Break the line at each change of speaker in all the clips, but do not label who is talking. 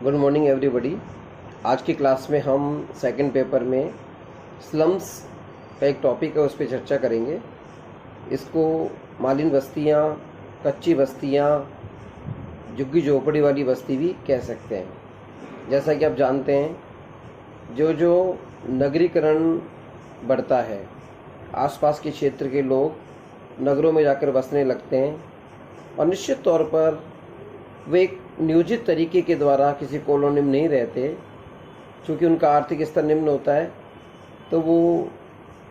Good morning everybody. आज की class में हम सेकंड पेपर में स्लम्स का एक टॉपिक है, उस पर चर्चा करेंगे। इसको मालिन बस्तियाँ, कच्ची बस्तियाँ, झुग्गी झोपड़ी वाली बस्ती भी कह सकते हैं। जैसा कि आप जानते हैं, जो नगरीकरण बढ़ता है, आसपास के क्षेत्र के लोग नगरों में जाकर बसने लगते हैं और निश्चित तौर पर वे एक नियोजित तरीके के द्वारा किसी कॉलोनी में नहीं रहते। चूँकि उनका आर्थिक स्तर निम्न होता है, तो वो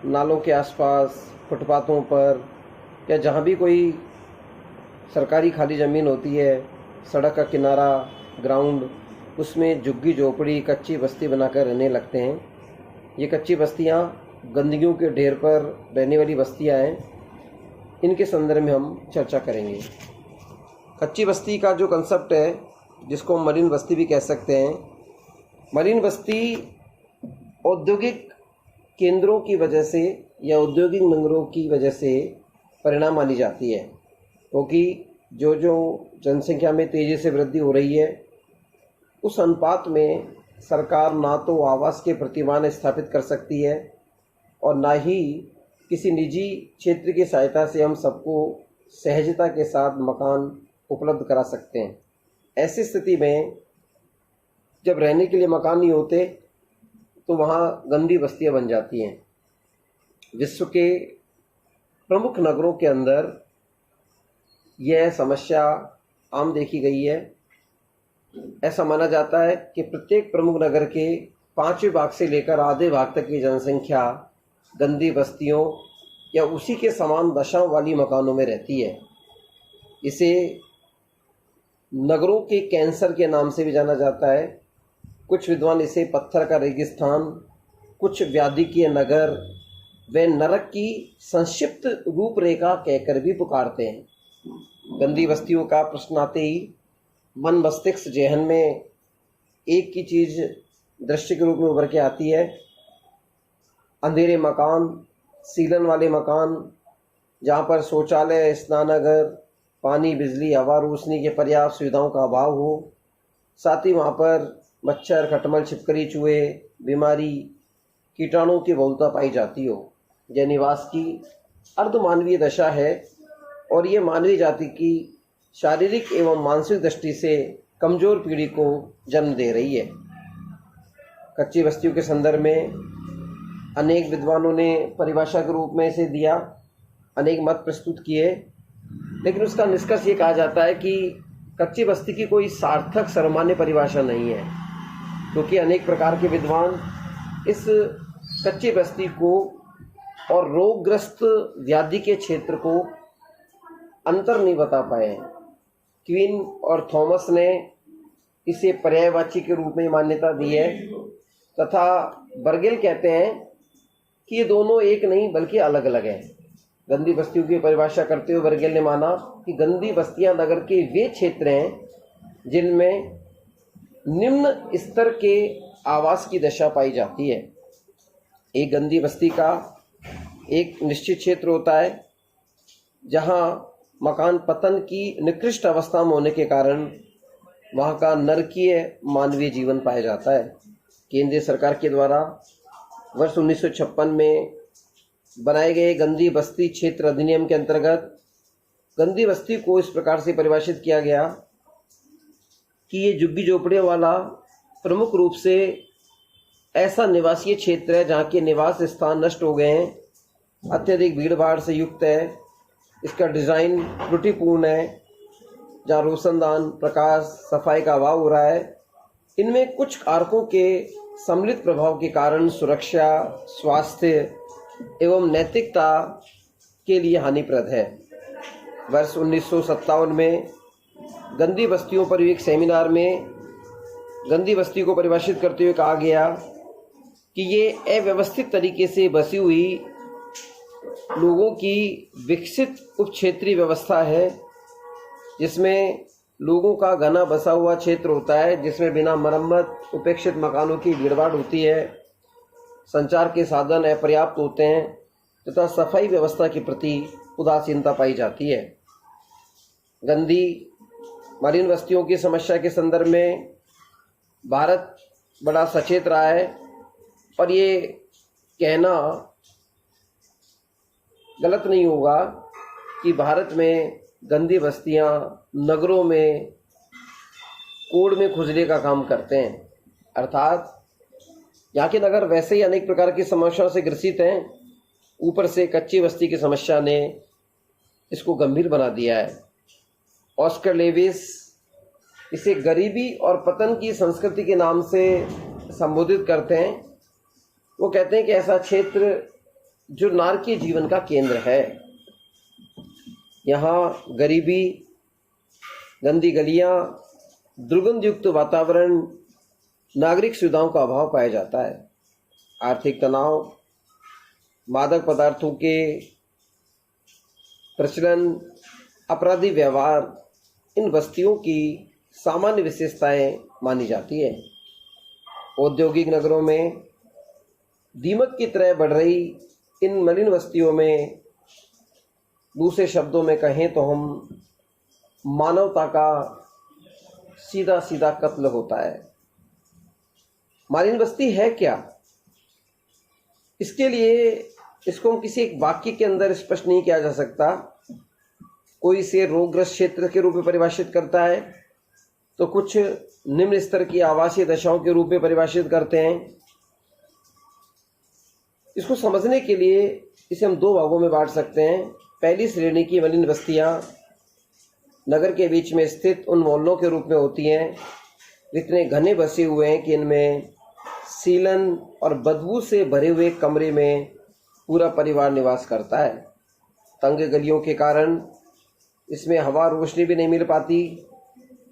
नालों के आसपास, फुटपाथों पर या जहाँ भी कोई सरकारी खाली ज़मीन होती है, सड़क का किनारा, ग्राउंड, उसमें झुग्गी झोपड़ी, कच्ची बस्ती बनाकर रहने लगते हैं। ये कच्ची बस्तियाँ गंदगियों के ढेर पर रहने वाली बस्तियाँ हैं। इनके संदर्भ में हम चर्चा करेंगे। कच्ची बस्ती का जो कंसेप्ट है, जिसको हम मरीन बस्ती भी कह सकते हैं, मरीन बस्ती औद्योगिक केंद्रों की वजह से या औद्योगिक नगरों की वजह से परिणाम मानी जाती है, क्योंकि जो जनसंख्या में तेज़ी से वृद्धि हो रही है, उस अनुपात में सरकार ना तो आवास के प्रतिमान स्थापित कर सकती है और ना ही किसी निजी क्षेत्र की सहायता से हम सबको सहजता के साथ मकान उपलब्ध करा सकते हैं। ऐसी स्थिति में जब रहने के लिए मकान नहीं होते, तो वहाँ गंदी बस्तियाँ बन जाती हैं। विश्व के प्रमुख नगरों के अंदर यह समस्या आम देखी गई है। ऐसा माना जाता है कि प्रत्येक प्रमुख नगर के 5वें भाग से लेकर आधे भाग तक की जनसंख्या गंदी बस्तियों या उसी के समान दशाओं वाली मकानों में रहती है। इसे नगरों के कैंसर के नाम से भी जाना जाता है। कुछ विद्वान इसे पत्थर का रेगिस्तान, कुछ व्याधिकीय नगर व नरक की संक्षिप्त रूपरेखा कहकर भी पुकारते हैं। गंदी बस्तियों का प्रश्न आते ही मन मस्तिष्क जेहन में एक ही चीज़ दृश्य के रूप में उभर के आती है। अंधेरे मकान, सीलन वाले मकान, जहाँ पर शौचालय, स्नानागार, पानी, बिजली, हवा, रोशनी के पर्याप्त सुविधाओं का अभाव हो। साथ ही वहाँ पर मच्छर, खटमल, छिपकली, चूहे, बीमारी, कीटाणुओं की बहुलता पाई जाती हो। यह निवास की अर्धमानवीय दशा है और ये मानवीय जाति की शारीरिक एवं मानसिक दृष्टि से कमज़ोर पीढ़ी को जन्म दे रही है। कच्ची बस्तियों के संदर्भ में अनेक विद्वानों ने परिभाषा के रूप में इसे दिया, अनेक मत प्रस्तुत किए, लेकिन उसका निष्कर्ष ये कहा जाता है कि कच्ची बस्ती की कोई सार्थक सर्वमान्य परिभाषा नहीं है, क्योंकि अनेक प्रकार के विद्वान इस कच्ची बस्ती को और रोगग्रस्त व्याधि के क्षेत्र को अंतर नहीं बता पाए। क्वीन और थॉमस ने इसे पर्यायवाची के रूप में मान्यता दी है, तथा बर्गेल कहते हैं कि ये दोनों एक नहीं बल्कि अलग अलग हैं। गंदी बस्तियों की परिभाषा करते हुए बर्गेल ने माना कि गंदी बस्तियां नगर के वे क्षेत्र हैं जिनमें निम्न स्तर के आवास की दशा पाई जाती है। एक गंदी बस्ती का एक निश्चित क्षेत्र होता है जहां मकान पतन की निकृष्ट अवस्था में होने के कारण वहां का नरकीय मानवीय जीवन पाया जाता है। केंद्रीय सरकार के द्वारा वर्ष 1956 में बनाए गए गंदी बस्ती क्षेत्र अधिनियम के अंतर्गत गंदी बस्ती को इस प्रकार से परिभाषित किया गया कि ये झुग्गी झोपड़ियों वाला प्रमुख रूप से ऐसा निवासीय क्षेत्र है जहाँ के निवास स्थान नष्ट हो गए हैं, अत्यधिक भीड़ भाड़ से युक्त है, इसका डिज़ाइन त्रुटिपूर्ण है, जहाँ रोशनदान, प्रकाश, सफाई का अभाव हो रहा है। इनमें कुछ कारकों के सम्मिलित प्रभाव के कारण सुरक्षा, स्वास्थ्य एवं नैतिकता के लिए हानिप्रद है। वर्ष 1957 में गंदी बस्तियों पर एक सेमिनार में गंदी बस्ती को परिभाषित करते हुए कहा गया कि ये अव्यवस्थित तरीके से बसी हुई लोगों की विकसित उपक्षेत्रीय व्यवस्था है, जिसमें लोगों का घना बसा हुआ क्षेत्र होता है, जिसमें बिना मरम्मत उपेक्षित मकानों की भीड़भाड़ होती है, संचार के साधन अपर्याप्त होते हैं तथा सफाई व्यवस्था के प्रति उदासीनता पाई जाती है। गंदी मरीन बस्तियों की समस्या के संदर्भ में भारत बड़ा सचेत रहा है और ये कहना गलत नहीं होगा कि भारत में गंदी बस्तियां नगरों में कोड़ में खुजले का काम करते हैं। अर्थात यहाँ के नगर वैसे ही अनेक प्रकार की समस्याओं से ग्रसित हैं, ऊपर से कच्ची बस्ती की समस्या ने इसको गंभीर बना दिया है। ऑस्कर लेविस इसे गरीबी और पतन की संस्कृति के नाम से संबोधित करते हैं। वो कहते हैं कि ऐसा क्षेत्र जो नारकीय जीवन का केंद्र है, यहाँ गरीबी, गंदी गलियाँ, दुर्गंध युक्त वातावरण, नागरिक सुविधाओं का अभाव पाया जाता है। आर्थिक तनाव, मादक पदार्थों के प्रचलन, अपराधी व्यवहार इन बस्तियों की सामान्य विशेषताएं मानी जाती है। औद्योगिक नगरों में दीमक की तरह बढ़ रही इन मलिन बस्तियों में, दूसरे शब्दों में कहें तो हम मानवता का सीधा सीधा कत्ल होता है। मलिन बस्ती है क्या? इसके लिए इसको हम किसी एक वाक्य के अंदर स्पष्ट नहीं किया जा सकता। कोई इसे रोगग्रस्त क्षेत्र के रूप में परिभाषित करता है, तो कुछ निम्न स्तर की आवासीय दशाओं के रूप में परिभाषित करते हैं। इसको समझने के लिए इसे हम दो भागों में बांट सकते हैं। पहली श्रेणी की मलिन बस्तियां नगर के बीच में स्थित उन मोहल्लों के रूप में होती हैं, इतने घने बसे हुए हैं कि इनमें सीलन और बदबू से भरे हुए कमरे में पूरा परिवार निवास करता है। तंग गलियों के कारण इसमें हवा, रोशनी भी नहीं मिल पाती।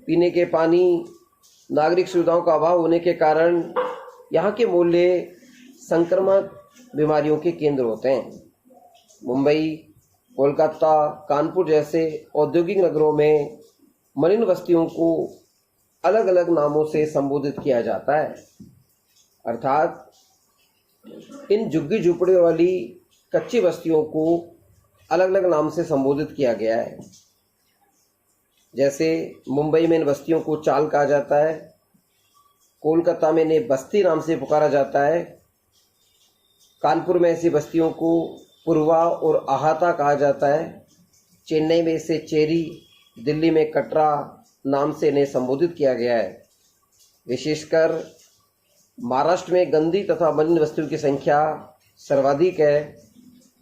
पीने के पानी, नागरिक सुविधाओं का अभाव होने के कारण यहाँ के मोहल्ले संक्रामक बीमारियों के केंद्र होते हैं। मुंबई, कोलकाता, कानपुर जैसे औद्योगिक नगरों में मलिन बस्तियों को अलग अलग नामों से संबोधित किया जाता है। अर्थात इन झुग्गी झोपड़ियों वाली कच्ची बस्तियों को अलग अलग नाम से संबोधित किया गया है। जैसे मुंबई में इन बस्तियों को चाल कहा जाता है, कोलकाता में इन्हें बस्ती नाम से पुकारा जाता है, कानपुर में ऐसी बस्तियों को पूर्वा और आहाता कहा जाता है, चेन्नई में इसे चेरी, दिल्ली में कटरा नाम से इन्हें संबोधित किया गया है। विशेषकर महाराष्ट्र में गंदी तथा मलिन बस्तियों की संख्या सर्वाधिक है।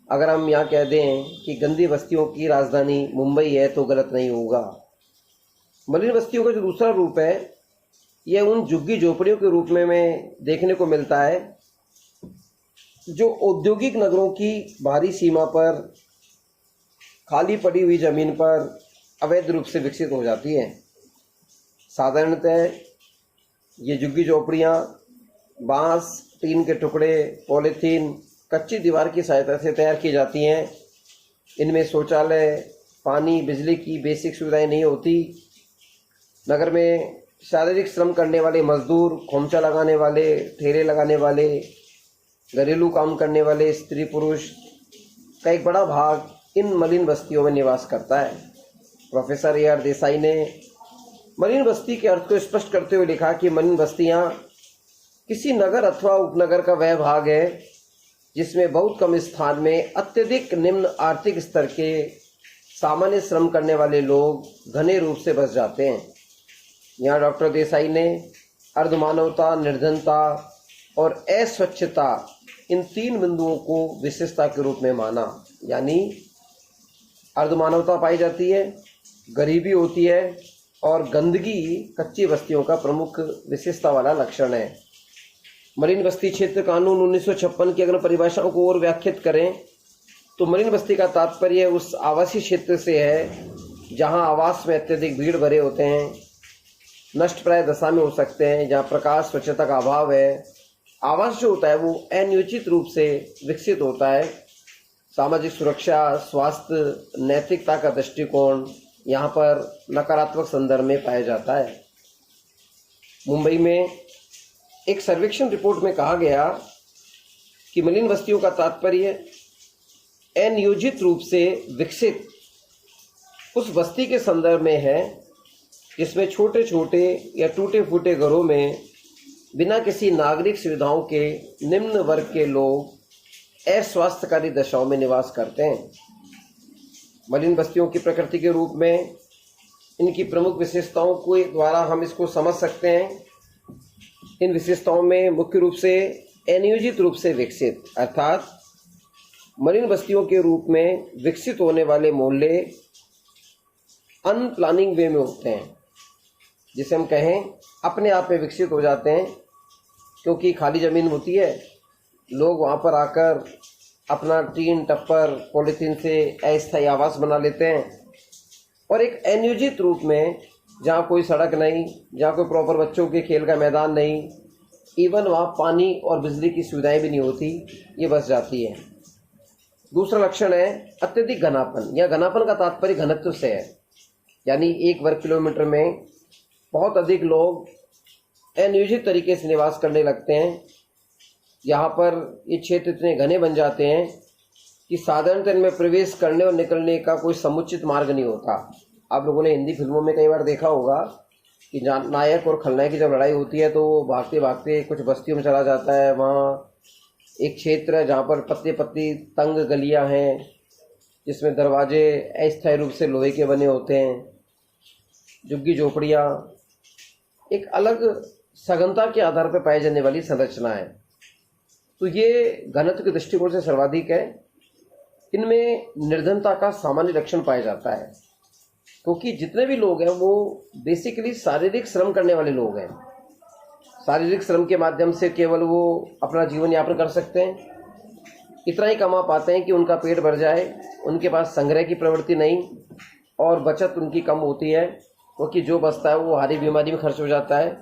अगर हम यहाँ कह दें कि गंदी बस्तियों की राजधानी मुंबई है तो गलत नहीं होगा। मलिन बस्तियों का जो दूसरा रूप है, यह उन झुग्गी झोपड़ियों के रूप में देखने को मिलता है जो औद्योगिक नगरों की बाहरी सीमा पर खाली पड़ी हुई जमीन पर अवैध रूप से विकसित हो जाती हैं। साधारणतः ये झुग्गी झोपड़ियाँ बांस, टीन के टुकड़े, पॉलीथीन, कच्ची दीवार की सहायता से तैयार की जाती हैं। इनमें शौचालय, पानी, बिजली की बेसिक सुविधाएं नहीं होती। नगर में शारीरिक श्रम करने वाले मजदूर, खोमचा लगाने वाले, ठेले लगाने वाले, घरेलू काम करने वाले स्त्री पुरुष का एक बड़ा भाग इन मलिन बस्तियों में निवास करता है। प्रोफेसर ए आर देसाई ने मलिन बस्ती के अर्थ को स्पष्ट करते हुए लिखा कि मलिन बस्तियां किसी नगर अथवा उपनगर का वह भाग है जिसमें बहुत कम स्थान में अत्यधिक निम्न आर्थिक स्तर के सामान्य श्रम करने वाले लोग घने रूप से बस जाते हैं। यहाँ डॉक्टर देसाई ने अर्धमानवता, निर्धनता और अस्वच्छता इन तीन बिंदुओं को विशेषता के रूप में माना। यानी अर्धमानवता पाई जाती है, गरीबी होती है और गंदगी कच्ची बस्तियों का प्रमुख विशेषता वाला लक्षण है। मलिन बस्ती क्षेत्र कानून 1956 की अगर परिभाषाओं को और व्याख्यात करें तो मलिन बस्ती का तात्पर्य उस आवासीय क्षेत्र से है जहां आवास में अत्यधिक भीड़ भरे होते हैं, नष्ट प्राय दशा में हो सकते हैं, जहां प्रकाश, स्वच्छता का अभाव है। आवास जो होता है वो अनियोजित रूप से विकसित होता है। सामाजिक सुरक्षा, स्वास्थ्य, नैतिकता का दृष्टिकोण यहाँ पर नकारात्मक संदर्भ में पाया जाता है। मुंबई में एक सर्वेक्षण रिपोर्ट में कहा गया कि मलिन बस्तियों का तात्पर्य अनियोजित रूप से विकसित उस बस्ती के संदर्भ में है जिसमें छोटे छोटे या टूटे फूटे घरों में बिना किसी नागरिक सुविधाओं के निम्न वर्ग के लोग अस्वास्थ्यकारी दशाओं में निवास करते हैं। मलिन बस्तियों की प्रकृति के रूप में इनकी प्रमुख विशेषताओं के द्वारा हम इसको समझ सकते हैं। इन विशेषताओं में मुख्य रूप से अनियोजित रूप से विकसित, अर्थात मलिन बस्तियों के रूप में विकसित होने वाले मोहल्ले अनप्लानिंग वे में होते हैं, जिसे हम कहें अपने आप में विकसित हो जाते हैं, क्योंकि खाली ज़मीन होती है, लोग वहाँ पर आकर अपना टीन टप्पर पॉलीथीन से अस्थायी आवास बना लेते हैं। और एक अनियोजित रूप में जहाँ कोई सड़क नहीं, जहाँ कोई प्रॉपर बच्चों के खेल का मैदान नहीं, इवन वहाँ पानी और बिजली की सुविधाएं भी नहीं होती, ये बस जाती है। दूसरा लक्षण है अत्यधिक घनापन। यह घनापन का तात्पर्य घनत्व से है, यानी 1 वर्ग किलोमीटर में बहुत अधिक लोग अनियोजित तरीके से निवास करने लगते हैं। यहाँ पर ये क्षेत्र इतने घने बन जाते हैं कि साधारणतः इनमें प्रवेश करने और निकलने का कोई समुचित मार्ग नहीं होता। आप लोगों ने हिंदी फिल्मों में कई बार देखा होगा कि नायक और खलनायक की जब लड़ाई होती है तो वो भागते भागते कुछ बस्तियों में चला जाता है। वहाँ एक क्षेत्र है जहाँ पर पतली पतली तंग गलियाँ हैं, जिसमें दरवाजे अस्थायी रूप से लोहे के बने होते हैं, झुग्गी झोपड़ियाँ, एक अलग सघनता के आधार पर पाई जाने वाली संरचना है। तो ये घनत्व के दृष्टिकोण से सर्वाधिक है। इनमें निर्धनता का सामान्य लक्षण पाया जाता है, क्योंकि जितने भी लोग हैं वो बेसिकली शारीरिक श्रम करने वाले लोग हैं। शारीरिक श्रम के माध्यम से केवल वो अपना जीवन यापन कर सकते हैं, इतना ही कमा पाते हैं कि उनका पेट भर जाए। उनके पास संग्रह की प्रवृत्ति नहीं और बचत उनकी कम होती है, क्योंकि जो बचता है वो हारी बीमारी में खर्च हो जाता है।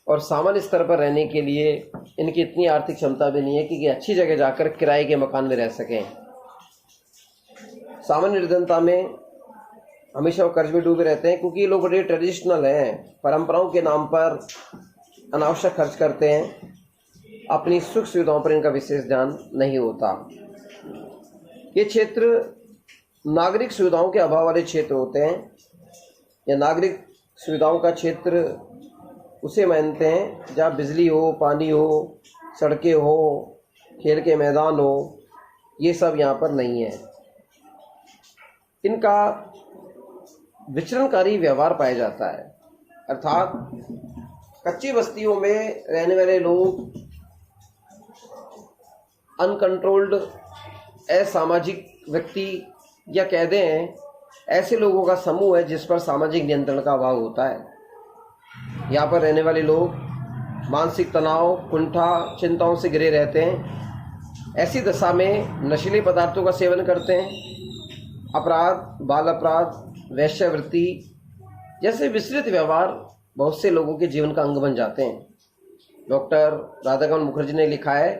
और सामान्य स्तर पर रहने के लिए इनकी इतनी आर्थिक क्षमता भी नहीं है कि अच्छी जगह जाकर किराए के मकान में रह सकें। सामान्य निर्धनता में हमेशा वो कर्ज में डूबे रहते हैं, क्योंकि ये लोग बड़े ट्रेडिशनल हैं, परंपराओं के नाम पर अनावश्यक खर्च करते हैं, अपनी सुख सुविधाओं पर इनका विशेष ध्यान नहीं होता। ये क्षेत्र नागरिक सुविधाओं के अभाव वाले क्षेत्र होते हैं। या नागरिक सुविधाओं का क्षेत्र उसे मानते हैं जहाँ बिजली हो, पानी हो, सड़कें हो, खेल के मैदान हो, ये सब यहाँ पर नहीं है। इनका विचरणकारी व्यवहार पाया जाता है, अर्थात कच्ची बस्तियों में रहने वाले लोग अनकंट्रोल्ड असामाजिक व्यक्ति या कह दें ऐसे लोगों का समूह है जिस पर सामाजिक नियंत्रण का अभाव होता है। यहाँ पर रहने वाले लोग मानसिक तनाव, कुंठा, चिंताओं से घिरे रहते हैं। ऐसी दशा में नशीले पदार्थों का सेवन करते हैं। अपराध, बाल अपराध, वेश्यावृत्ति जैसे विस्तृत व्यवहार बहुत से लोगों के जीवन का अंग बन जाते हैं। डॉक्टर राधाकमल मुखर्जी ने लिखा है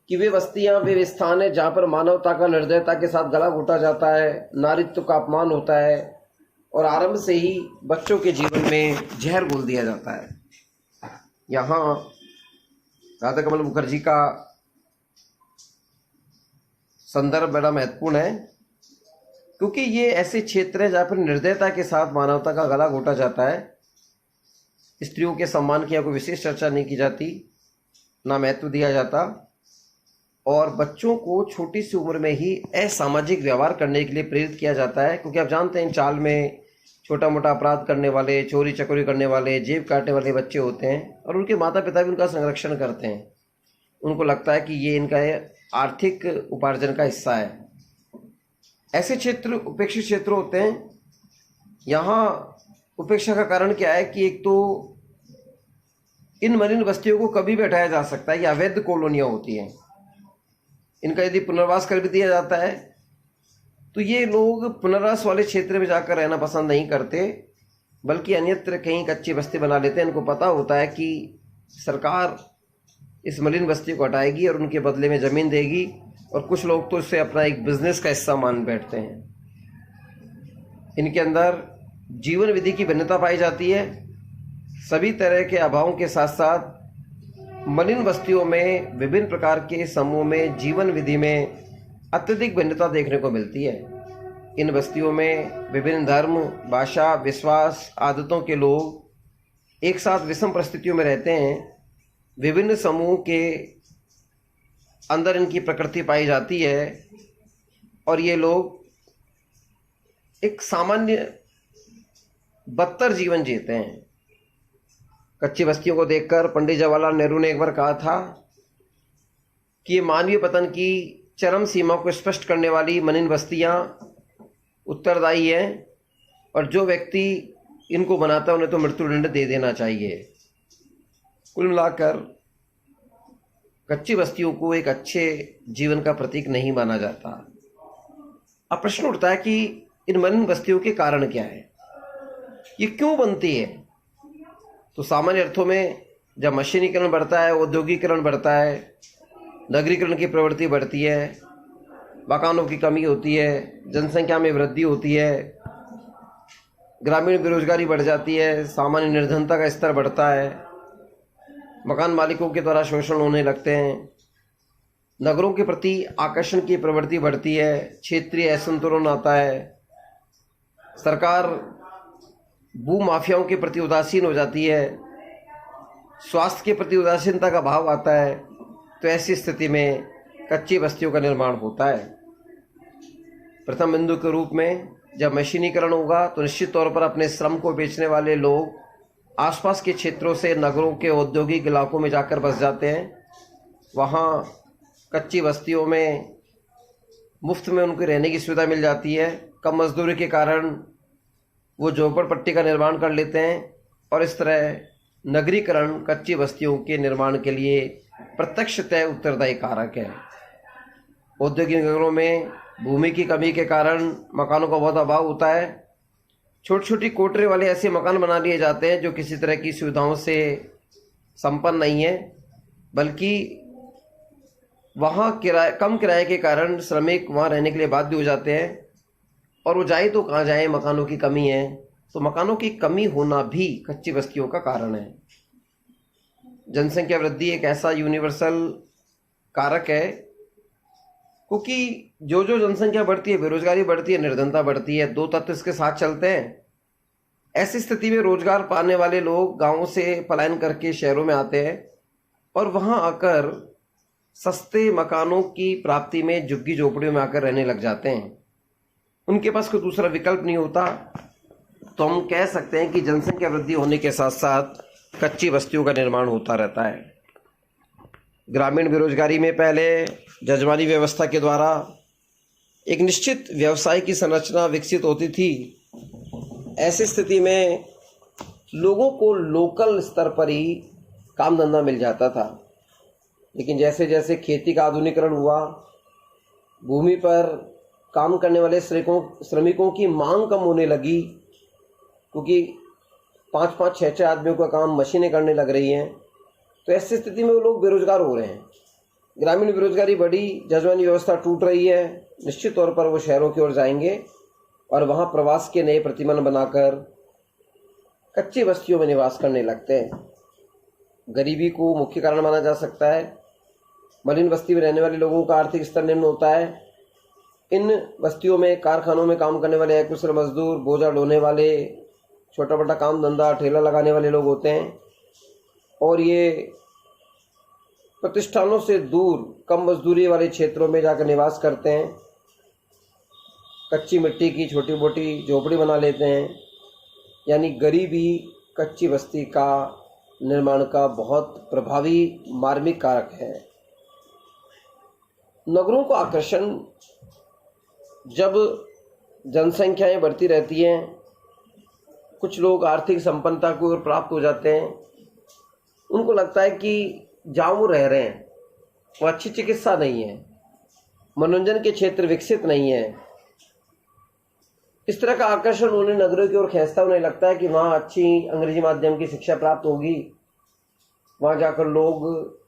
कि वे बस्तियां, वे स्थान है जहाँ पर मानवता का निर्दयता के साथ गला घोटा जाता है, नारीत्व का अपमान होता है और आरंभ से ही बच्चों के जीवन में जहर घोल दिया जाता है। यहाँ राधाकमल मुखर्जी का संदर्भ बड़ा महत्वपूर्ण है, क्योंकि ये ऐसे क्षेत्र है जहाँ पर निर्दयता के साथ मानवता का गला घोटा जाता है। स्त्रियों के सम्मान की कोई विशेष चर्चा नहीं की जाती, ना महत्व दिया जाता, और बच्चों को छोटी सी उम्र में ही असामाजिक व्यवहार करने के लिए प्रेरित किया जाता है। क्योंकि आप जानते हैं चाल में छोटा मोटा अपराध करने वाले, चोरी चकोरी करने वाले, जेब काटने वाले बच्चे होते हैं और उनके माता पिता भी उनका संरक्षण करते हैं। उनको लगता है कि ये इनका आर्थिक उपार्जन का हिस्सा है। ऐसे क्षेत्र उपेक्षित क्षेत्र होते हैं। यहाँ उपेक्षा का कारण क्या है कि एक तो इन मलिन बस्तियों को कभी भी हटाया जा सकता है, ये अवैध कॉलोनियाँ होती हैं। इनका यदि पुनर्वास कर भी दिया जाता है तो ये लोग पुनर्वास वाले क्षेत्र में जाकर रहना पसंद नहीं करते, बल्कि अन्यत्र कहीं कच्ची बस्ती बना लेते हैं। इनको पता होता है कि सरकार इस मलिन बस्ती को हटाएगी और उनके बदले में ज़मीन देगी, और कुछ लोग तो इससे अपना एक बिजनेस का हिस्सा मान बैठते हैं। इनके अंदर जीवन विधि की भिन्नता पाई जाती है। सभी तरह के अभावों के साथ साथ मलिन बस्तियों में विभिन्न प्रकार के समूह में जीवन विधि में अत्यधिक भिन्नता देखने को मिलती है। इन बस्तियों में विभिन्न धर्म, भाषा, विश्वास, आदतों के लोग एक साथ विषम परिस्थितियों में रहते हैं, विभिन्न समूह के अंदर इनकी प्रकृति पाई जाती है और ये लोग एक सामान्य बदतर जीवन जीते हैं। कच्ची बस्तियों को देखकर पंडित जवाहरलाल नेहरू ने एक बार कहा था कि ये मानवीय पतन की चरम सीमा को स्पष्ट करने वाली मलिन बस्तियां उत्तरदायी हैं और जो व्यक्ति इनको बनाता है उन्हें तो मृत्युदंड दे देना चाहिए। कुल मिलाकर कच्ची बस्तियों को एक अच्छे जीवन का प्रतीक नहीं माना जाता। अब प्रश्न उठता है कि इन मलिन बस्तियों के कारण क्या है, ये क्यों बनती है? तो सामान्य अर्थों में जब मशीनीकरण बढ़ता है, औद्योगिकरण बढ़ता है, नगरीकरण की प्रवृत्ति बढ़ती है, मकानों की कमी होती है, जनसंख्या में वृद्धि होती है, ग्रामीण बेरोजगारी बढ़ जाती है, सामान्य निर्धनता का स्तर बढ़ता है, मकान मालिकों के द्वारा शोषण होने लगते हैं, नगरों के प्रति आकर्षण की प्रवृत्ति बढ़ती है, क्षेत्रीय असंतुलन आता है, सरकार भूमाफियाओं के प्रति उदासीन हो जाती है, स्वास्थ्य के प्रति उदासीनता का भाव आता है। तो ऐसी स्थिति में कच्ची बस्तियों का निर्माण होता है। प्रथम बिंदु के रूप में जब मशीनीकरण होगा तो निश्चित तौर पर अपने श्रम को बेचने वाले लोग आसपास के क्षेत्रों से नगरों के औद्योगिक इलाकों में जाकर बस जाते हैं। वहाँ कच्ची बस्तियों में मुफ्त में उनको रहने की सुविधा मिल जाती है। कम मजदूरी के कारण वो झोपड़पट्टी का निर्माण कर लेते हैं और इस तरह नगरीकरण कच्ची बस्तियों के निर्माण के लिए प्रत्यक्षतः उत्तरदायी कारक है। औद्योगिक नगरों में भूमि की कमी के कारण मकानों का बहुत अभाव होता है। छोटी छोटी कोठरी वाले ऐसे मकान बना लिए जाते हैं जो किसी तरह की सुविधाओं से संपन्न नहीं है, बल्कि वहाँ कम किराए के कारण श्रमिक वहाँ रहने के लिए बाध्य हो जाते हैं और वो जाए तो कहाँ जाए, मकानों की कमी है। तो मकानों की कमी होना भी कच्ची बस्तियों का कारण है। जनसंख्या वृद्धि एक ऐसा यूनिवर्सल कारक है, क्योंकि जो जो जनसंख्या बढ़ती है, बेरोजगारी बढ़ती है, निर्धनता बढ़ती है, दो तत्व इसके साथ चलते हैं। ऐसी स्थिति में रोजगार पाने वाले लोग गांवों से पलायन करके शहरों में आते हैं और वहां आकर सस्ते मकानों की प्राप्ति में झुग्गी झोपड़ियों में आकर रहने लग जाते हैं। उनके पास कोई दूसरा विकल्प नहीं होता। तो हम कह सकते हैं कि जनसंख्या वृद्धि होने के साथ साथ कच्ची बस्तियों का निर्माण होता रहता है। ग्रामीण बेरोजगारी में पहले जजमानी व्यवस्था के द्वारा एक निश्चित व्यवसाय की संरचना विकसित होती थी। ऐसी स्थिति में लोगों को लोकल स्तर पर ही काम धंधा मिल जाता था। लेकिन जैसे जैसे खेती का आधुनिकीकरण हुआ, भूमि पर काम करने वाले श्रमिकों की मांग कम होने लगी, क्योंकि 5-5, 6-6 आदमियों का काम मशीनें करने लग रही हैं। तो ऐसी स्थिति में वो लोग बेरोजगार हो रहे हैं। ग्रामीण बेरोजगारी बढ़ी, जजमानी व्यवस्था टूट रही है। निश्चित तौर पर वो शहरों की ओर जाएंगे और वहाँ प्रवास के नए प्रतिमान बनाकर कच्ची बस्तियों में निवास करने लगते हैं। गरीबी को मुख्य कारण माना जा सकता है। मलिन बस्ती में रहने वाले लोगों का आर्थिक स्तर निम्न होता है। इन बस्तियों में कारखानों में काम करने वाले अकुशल मजदूर, बोझा ढोने वाले, छोटा मोटा काम धंधा, ठेला लगाने वाले लोग होते हैं और ये प्रतिष्ठानों से दूर कम मजदूरी वाले क्षेत्रों में जाकर निवास करते हैं। कच्ची मिट्टी की छोटी मोटी झोपड़ी बना लेते हैं। यानी गरीबी कच्ची बस्ती का निर्माण का बहुत प्रभावी मार्मिक कारक है। नगरों को आकर्षण, जब जनसंख्याएं बढ़ती रहती हैं, कुछ लोग आर्थिक संपन्नता को ओर प्राप्त हो जाते हैं, उनको लगता है कि जहाँ वो रह रहे हैं वो अच्छी चिकित्सा नहीं है, मनोरंजन के क्षेत्र विकसित नहीं है। इस तरह का आकर्षण उन्हें नगरों की ओर खींचता। उन्हें लगता है कि वहाँ अच्छी अंग्रेजी माध्यम की शिक्षा प्राप्त होगी, वहाँ जाकर लोग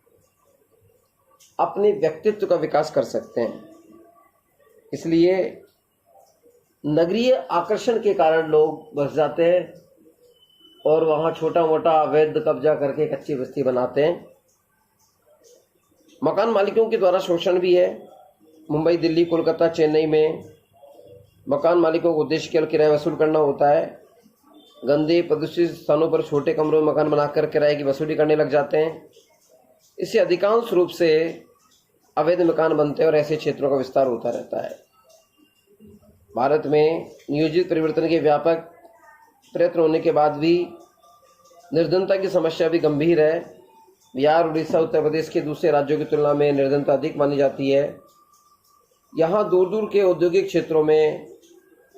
अपने व्यक्तित्व का विकास कर सकते हैं। इसलिए नगरीय आकर्षण के कारण लोग बस जाते हैं और वहाँ छोटा मोटा अवैध कब्जा करके कच्ची बस्ती बनाते हैं। मकान मालिकों के द्वारा शोषण भी है। मुंबई, दिल्ली, कोलकाता, चेन्नई में मकान मालिकों को उद्देश्य केवल किराया वसूल करना होता है। गंदे प्रदूषित स्थानों पर छोटे कमरों में मकान बनाकर किराए की वसूली करने लग जाते हैं। इससे अधिकांश रूप से अवैध मकान बनते हैं और ऐसे क्षेत्रों का विस्तार होता रहता है। भारत में नियोजित परिवर्तन के व्यापक प्रयत्न होने के बाद भी निर्धनता की समस्या भी गंभीर है। बिहार, उड़ीसा, उत्तर प्रदेश के दूसरे राज्यों की तुलना में निर्धनता अधिक मानी जाती है। यहाँ दूर दूर के औद्योगिक क्षेत्रों में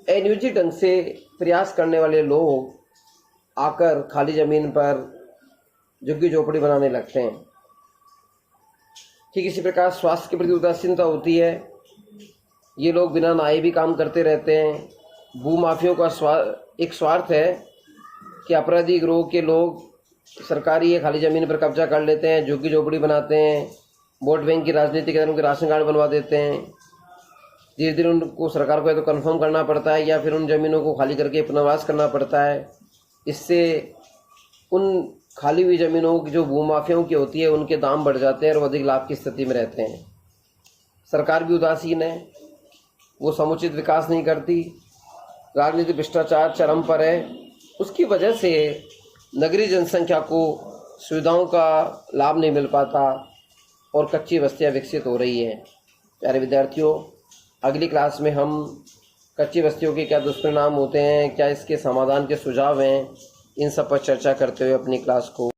अनियोजित ढंग से प्रयास करने वाले लोग आकर खाली जमीन पर झुग्गी झोपड़ी बनाने लगते हैं। ठीक इसी प्रकार स्वास्थ्य के प्रति उदासीनता होती है। ये लोग बिना नहाए भी काम करते रहते हैं। भूमाफियों का एक स्वार्थ है कि आपराधिक गिरोह के लोग सरकारी या खाली ज़मीन पर कब्जा कर लेते हैं, झुग्गी झोपड़ी बनाते हैं, वोट बैंक की राजनीति के अंदर उनके राशन कार्ड बनवा देते हैं। धीरे धीरे उनको सरकार को या तो कन्फर्म करना पड़ता है या फिर उन ज़मीनों को खाली करके पुनर्वास करना पड़ता है। इससे उन खाली हुई ज़मीनों की जो भूमाफियाओं की होती है उनके दाम बढ़ जाते हैं और वो अधिक लाभ की स्थिति में रहते हैं। सरकार भी उदासीन है, वो समुचित विकास नहीं करती, राजनीतिक भ्रष्टाचार चरम पर है। उसकी वजह से नगरीय जनसंख्या को सुविधाओं का लाभ नहीं मिल पाता और कच्ची बस्तियां विकसित हो रही हैं। प्यारे विद्यार्थियों, अगली क्लास में हम कच्ची बस्तियों के क्या दुष्परिणाम होते हैं, क्या इसके समाधान के सुझाव हैं, इन सब पर चर्चा करते हुए अपनी क्लास को